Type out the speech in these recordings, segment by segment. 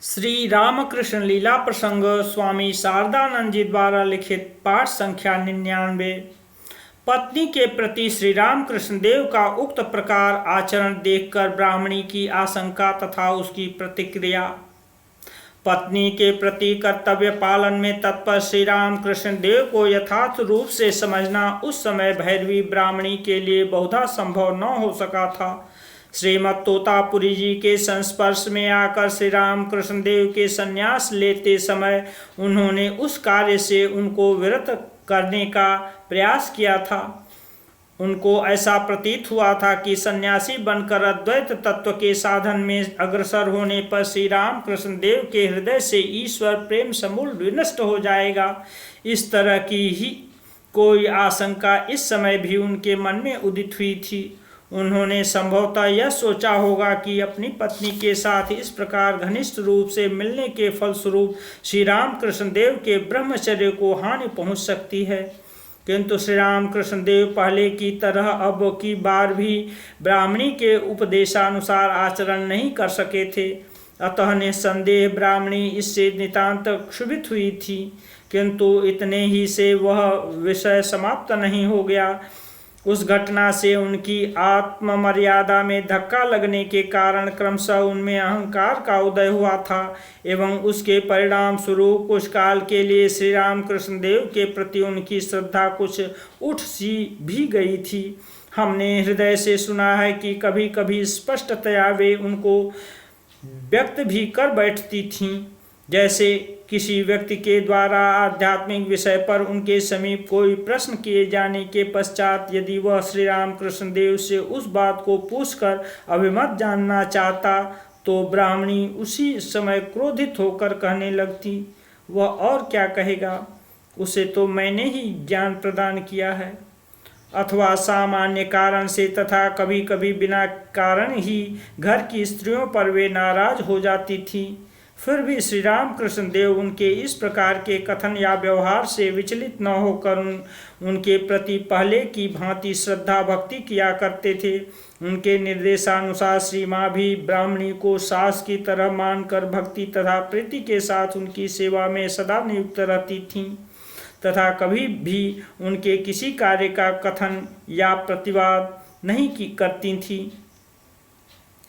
श्री रामकृष्ण लीला प्रसंग स्वामी शारदानंद जी द्वारा लिखित पाठ संख्या 99। पत्नी के प्रति श्री रामकृष्ण देव का उक्त प्रकार आचरण देखकर ब्राह्मणी की आशंका तथा उसकी प्रतिक्रिया। पत्नी के प्रति कर्तव्य पालन में तत्पर श्री रामकृष्ण देव को यथार्थ रूप से समझना उस समय भैरवी ब्राह्मणी के लिए बहुधा संभव न हो सका था। श्रीमद तोतापुरी जी के संस्पर्श में आकर श्री रामकृष्ण देव के संन्यास लेते समय उन्होंने उस कार्य से उनको विरत करने का प्रयास किया था। उनको ऐसा प्रतीत हुआ था कि सन्यासी बनकर अद्वैत तत्व के साधन में अग्रसर होने पर श्री रामकृष्ण देव के हृदय से ईश्वर प्रेम समूल विनष्ट हो जाएगा। इस तरह की ही कोई आशंका इस समय भी उनके मन में उदित हुई थी। उन्होंने संभवतः यह सोचा होगा कि अपनी पत्नी के साथ इस प्रकार घनिष्ठ रूप से मिलने के फलस्वरूप श्री रामकृष्ण देव के ब्रह्मचर्य को हानि पहुंच सकती है, किंतु श्री रामकृष्ण देव पहले की तरह अब की बार भी ब्राह्मणी के उपदेशानुसार आचरण नहीं कर सके थे। अतः निस्संदेह ब्राह्मणी इससे नितांत क्षुभित हुई थी, किंतु इतने ही से वह विषय समाप्त नहीं हो गया। उस घटना से उनकी आत्ममर्यादा में धक्का लगने के कारण क्रमशः उनमें अहंकार का उदय हुआ था एवं उसके परिणाम स्वरूप कुछ काल के लिए श्री रामकृष्ण देव के प्रति उनकी श्रद्धा कुछ उठ सी भी गई थी। हमने हृदय से सुना है कि कभी कभी स्पष्टतया वे उनको व्यक्त भी कर बैठती थीं, जैसे किसी व्यक्ति के द्वारा आध्यात्मिक विषय पर उनके समीप कोई प्रश्न किए जाने के पश्चात यदि वह श्री रामकृष्ण देव से उस बात को पूछकर अभिमत जानना चाहता तो ब्राह्मणी उसी समय क्रोधित होकर कहने लगती, वह और क्या कहेगा, उसे तो मैंने ही ज्ञान प्रदान किया है। अथवा सामान्य कारण से तथा कभी कभी बिना कारण ही घर की स्त्रियों पर वे नाराज हो जाती थी। फिर भी श्री रामकृष्ण देव उनके इस प्रकार के कथन या व्यवहार से विचलित न होकर उनके प्रति पहले की भांति श्रद्धा भक्ति किया करते थे। उनके निर्देशानुसार श्री माँ भी ब्राह्मणी को सास की तरह मानकर भक्ति तथा प्रीति के साथ उनकी सेवा में सदा नियुक्त रहती थीं तथा कभी भी उनके किसी कार्य का कथन या प्रतिवाद नहीं करती थीं।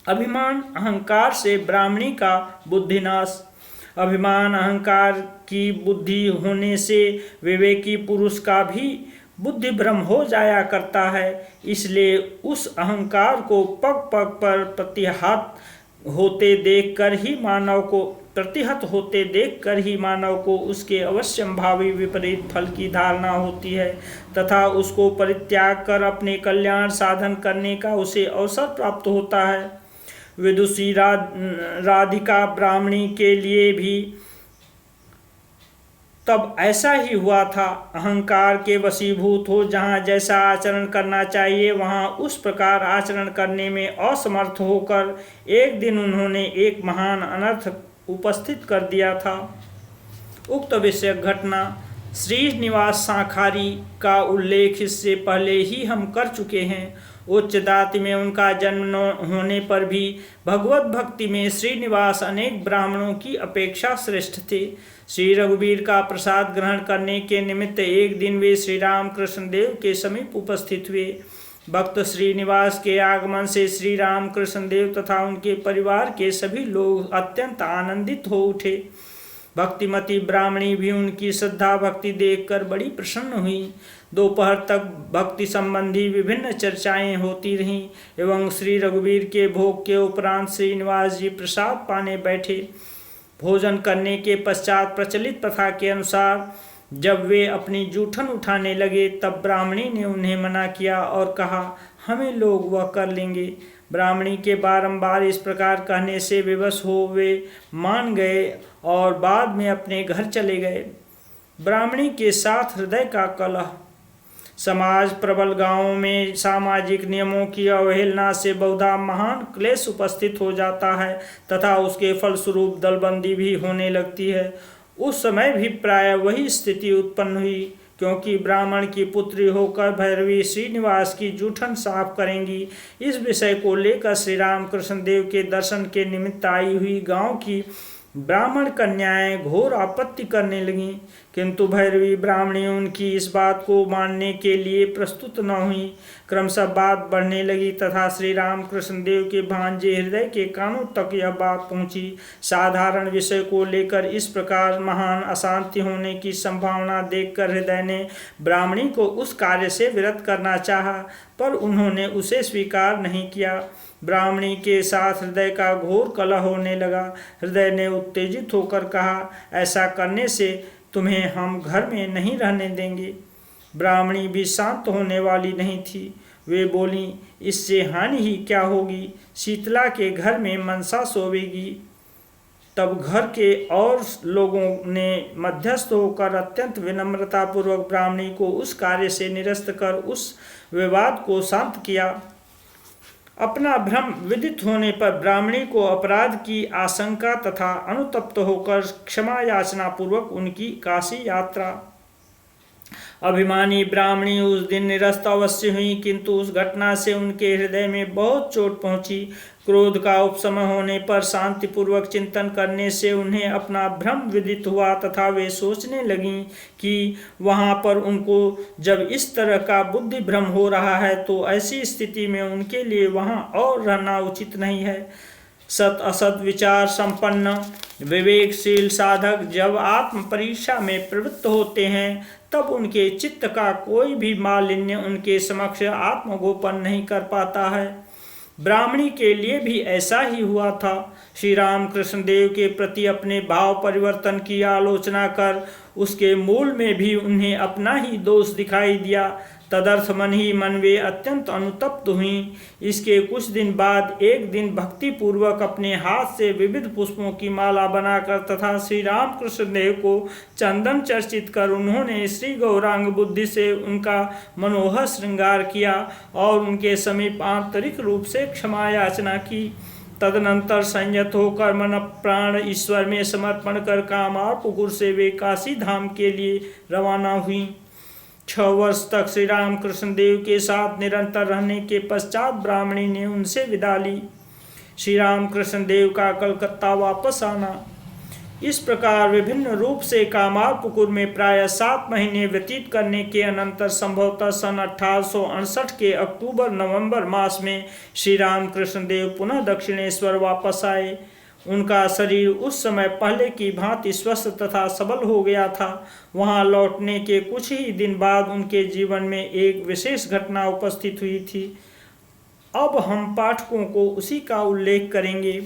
अभिमान अहंकार से ब्राह्मणी का बुद्धिनाश। अभिमान अहंकार की बुद्धि होने से विवेकी पुरुष का भी बुद्धि भ्रम हो जाया करता है। इसलिए उस अहंकार को पग पग पर प्रतिहत होते देखकर ही मानव को उसके अवश्यंभावी विपरीत फल की धारणा होती है तथा उसको परित्याग कर अपने कल्याण साधन करने का उसे अवसर प्राप्त होता है। विदुषी राधिका ब्राह्मणी के लिए भी तब ऐसा ही हुआ था। अहंकार के वशीभूत हो जहाँ जैसा आचरण करना चाहिए वहाँ उस प्रकार आचरण करने में असमर्थ होकर एक दिन उन्होंने एक महान अनर्थ उपस्थित कर दिया था। उक्त विषय घटना श्रीनिवास शांखारी का उल्लेख इससे पहले ही हम कर चुके हैं। उच्च जाति में उनका जन्म होने पर भी भगवत भक्ति में श्रीनिवास अनेक ब्राह्मणों की अपेक्षा श्रेष्ठ थे। श्री रघुवीर का प्रसाद ग्रहण करने के निमित्त एक दिन वे श्री रामकृष्ण देव के समीप उपस्थित हुए। भक्त श्रीनिवास के आगमन से श्री रामकृष्ण देव तथा उनके परिवार के सभी लोग अत्यंत आनंदित हो उठे। भक्तिमती ब्राह्मणी भी उनकी श्रद्धा भक्ति देखकर बड़ी प्रसन्न हुई। दोपहर तक भक्ति संबंधी विभिन्न चर्चाएं होती रहीं एवं श्री रघुवीर के भोग के उपरांत श्रीनिवास जी प्रसाद पाने बैठे। भोजन करने के पश्चात प्रचलित प्रथा के अनुसार जब वे अपनी जूठन उठाने लगे तब ब्राह्मणी ने उन्हें मना किया और कहा, हमें लोग वह कर लेंगे। ब्राह्मणी के बारंबार इस प्रकार कहने से विवश हो वे मान गए और बाद में अपने घर चले गए। ब्राह्मणी के साथ हृदय का कलह। समाज प्रबल गांवों में सामाजिक नियमों की अवहेलना से बहुधा महान क्लेश उपस्थित हो जाता है तथा उसके फलस्वरूप दलबंदी भी होने लगती है। उस समय भी प्राय वही स्थिति उत्पन्न हुई, क्योंकि ब्राह्मण की पुत्री होकर भैरवी श्रीनिवास की जूठन साफ करेंगी। इस विषय को लेकर श्री रामकृष्ण देव के दर्शन के निमित्त आई हुई गांव की ब्राह्मण कन्याएं घोर आपत्ति करने लगीं, किंतु भैरवी ब्राह्मणी उनकी इस बात को मानने के लिए प्रस्तुत न हुई। क्रमशः बात बढ़ने लगी तथा श्री राम कृष्ण देव के भांजे हृदय के कानों तक यह बात पहुंची। साधारण विषय को लेकर इस प्रकार महान अशांति होने की संभावना देखकर हृदय ने ब्राह्मणी को उस कार्य से विरत करना चाहा, पर उन्होंने उसे स्वीकार नहीं किया। ब्राह्मणी के साथ हृदय का घोर कलह होने लगा। हृदय ने उत्तेजित होकर कहा, ऐसा करने से तुम्हें हम घर में नहीं रहने देंगे। ब्राह्मणी भी शांत होने वाली नहीं थी। वे बोली, इससे हानि ही क्या होगी, शीतला के घर में मनसा सोवेगी। तब घर के और लोगों ने मध्यस्थ होकर अत्यंत विनम्रतापूर्वक ब्राह्मणी को उस कार्य से निरस्त कर उस विवाद को शांत किया। अपना भ्रम विदित होने पर ब्राह्मणी को अपराध की आशंका तथा अनुतप्त होकर क्षमा याचना पूर्वक उनकी काशी यात्रा। अभिमानी ब्राह्मणी उस दिन निरस्त अवश्य हुई, किंतु उस घटना से उनके हृदय में बहुत चोट पहुंची। क्रोध का उपशमन होने पर शांतिपूर्वक चिंतन करने से उन्हें अपना भ्रम विदित हुआ तथा वे सोचने लगीं कि वहां पर उनको जब इस तरह का बुद्धि भ्रम हो रहा है तो ऐसी स्थिति में उनके लिए वहां और रहना उचित नहीं है। सत असत विचार संपन्न विवेकशील साधक जब आत्म परीक्षा में प्रवृत्त होते हैं तब उनके चित्त का कोई भी मालिन्य उनके समक्ष आत्मगोपन नहीं कर पाता है। ब्राह्मणी के लिए भी ऐसा ही हुआ था। श्री राम कृष्ण देव के प्रति अपने भाव परिवर्तन की आलोचना कर उसके मूल में भी उन्हें अपना ही दोष दिखाई दिया। तदर्थ मन ही मन वे अत्यंत अनुतप्त हुईं। इसके कुछ दिन बाद एक दिन भक्ति पूर्वक अपने हाथ से विविध पुष्पों की माला बनाकर तथा श्री राम कृष्ण देव को चंदन चर्चित कर उन्होंने श्री गौरांग बुद्धि से उनका मनोहर श्रृंगार किया और उनके समीप आंतरिक रूप से क्षमा याचना की। तदनंतर संयत होकर मन प्राण ईश्वर में समर्पण कर कामारपुकुर से वे काशी धाम के लिए रवाना हुई। 6 वर्ष तक श्री राम कृष्ण देव के साथ निरंतर रहने के पश्चात ब्राह्मणी ने उनसे विदा ली। श्री राम कृष्ण देव का कलकत्ता वापस आना। इस प्रकार विभिन्न रूप से कामारपुकुर में प्राय 7 महीने व्यतीत करने के अनंतर संभवतः सन 1868 के अक्टूबर नवंबर मास में श्री राम कृष्ण देव पुनः दक्षिणेश्वर वापस आए। उनका शरीर उस समय पहले की भांति स्वस्थ तथा सबल हो गया था। वहां लौटने के कुछ ही दिन बाद उनके जीवन में एक विशेष घटना उपस्थित हुई थी। अब हम पाठकों को उसी का उल्लेख करेंगे।